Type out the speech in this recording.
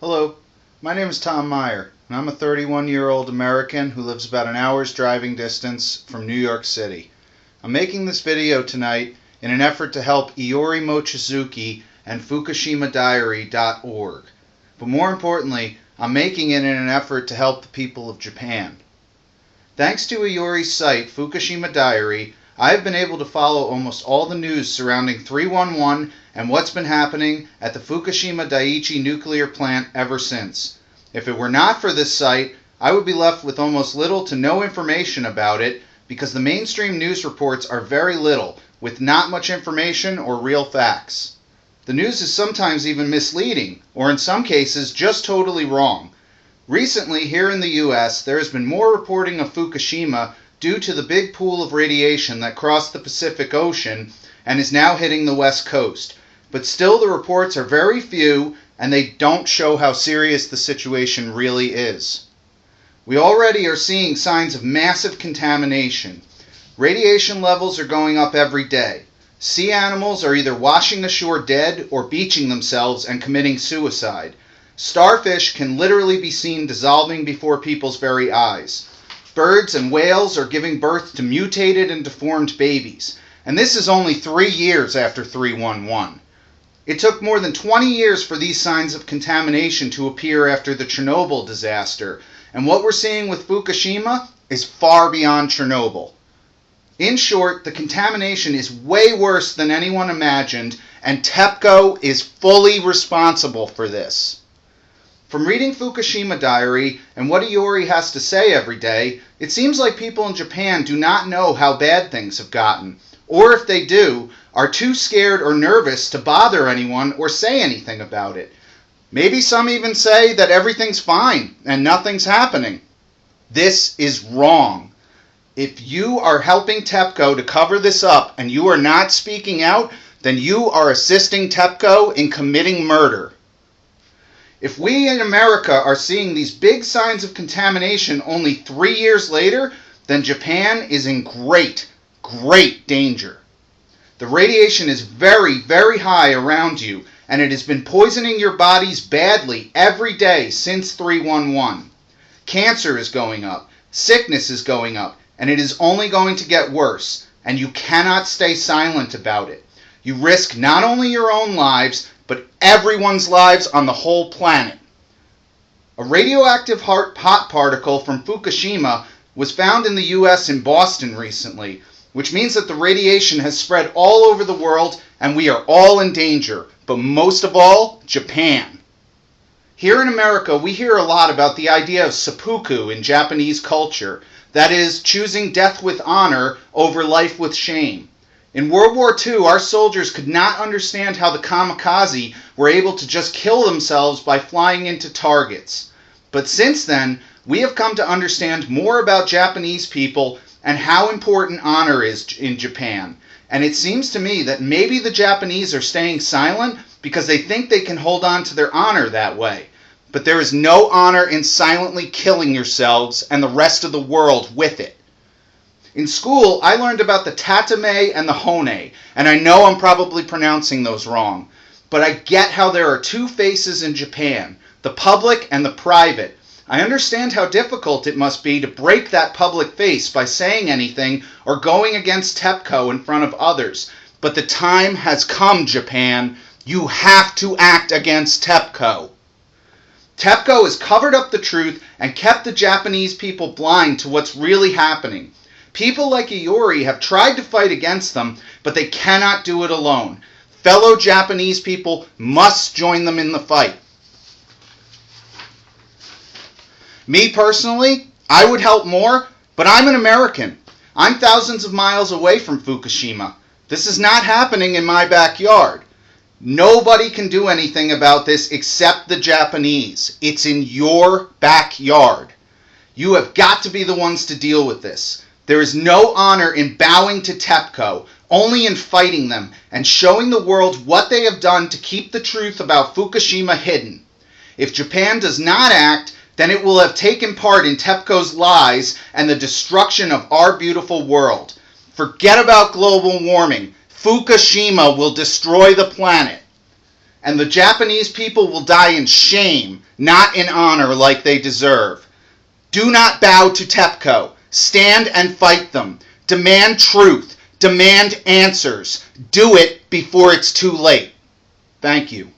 Hello, my name is Tom Meyer, and I'm a 31-year-old American who lives about an hour's driving distance from New York City. I'm making this video tonight in an effort to help Iori Mochizuki and Fukushima But more importantly, I'm making it in an effort to help the people of Japan. Thanks to Iori's site, Fukushima Diary, I have been able to follow almost all the news surrounding 311 and what's been happening at the Fukushima Daiichi nuclear plant ever since. If it were not for this site, I would be left with almost little to no information about it because the mainstream news reports are very little, with not much information or real facts. The news is sometimes even misleading, or in some cases just totally wrong. Recently, here in the US, there has been more reporting of Fukushima due to the big pool of radiation that crossed the Pacific Ocean and is now hitting the West Coast. But still, the reports are very few and they don't show how serious the situation really is. We already are seeing signs of massive contamination. Radiation levels are going up every day. Sea animals are either washing ashore dead or beaching themselves and committing suicide. Starfish can literally be seen dissolving before people's very eyes. Birds and whales are giving birth to mutated and deformed babies. And this is only 3 years after 311. It took more than 20 years for these signs of contamination to appear after the Chernobyl disaster. And what we're seeing with Fukushima is far beyond Chernobyl. In short, the contamination is way worse than anyone imagined, and TEPCO is fully responsible for this. From reading Fukushima Diary and what Iori has to say every day, it seems like people in Japan do not know how bad things have gotten, or if they do, are too scared or nervous to bother anyone or say anything about it. Maybe some even say that everything's fine and nothing's happening. This is wrong. If you are helping TEPCO to cover this up and you are not speaking out, then you are assisting TEPCO in committing murder. If we in America are seeing these big signs of contamination only 3 years later, then Japan is in great danger. The radiation is very, very high around you, and it has been poisoning your bodies badly every day since 311. Cancer is going up, sickness is going up, and it is only going to get worse, and you cannot stay silent about it. You risk not only your own lives, but everyone's lives on the whole planet. A radioactive hot particle from Fukushima was found in the US in Boston recently, which means that the radiation has spread all over the world and we are all in danger, but most of all, Japan. Here in America, we hear a lot about the idea of seppuku in Japanese culture, that is, choosing death with honor over life with shame. In World War II, our soldiers could not understand how the kamikaze were able to just kill themselves by flying into targets. But since then, we have come to understand more about Japanese people and how important honor is in Japan. And it seems to me that maybe the Japanese are staying silent because they think they can hold on to their honor that way. But there is no honor in silently killing yourselves and the rest of the world with it. In school, I learned about the tatame and the hone, and I know I'm probably pronouncing those wrong. But I get how there are two faces in Japan, the public and the private. I understand how difficult it must be to break that public face by saying anything or going against TEPCO in front of others. But the time has come, Japan. You have to act against TEPCO. TEPCO has covered up the truth and kept the Japanese people blind to what's really happening. People like Iori have tried to fight against them, but they cannot do it alone. Fellow Japanese people must join them in the fight. Me personally, I would help more, but I'm an American. I'm thousands of miles away from Fukushima. This is not happening in my backyard. Nobody can do anything about this except the Japanese. It's in your backyard. You have got to be the ones to deal with this. There is no honor in bowing to TEPCO, only in fighting them and showing the world what they have done to keep the truth about Fukushima hidden. If Japan does not act, then it will have taken part in TEPCO's lies and the destruction of our beautiful world. Forget about global warming. Fukushima will destroy the planet. and the Japanese people will die in shame, not in honor like they deserve. Do not bow to TEPCO. Stand and fight them. Demand truth. Demand answers. Do it before it's too late. Thank you.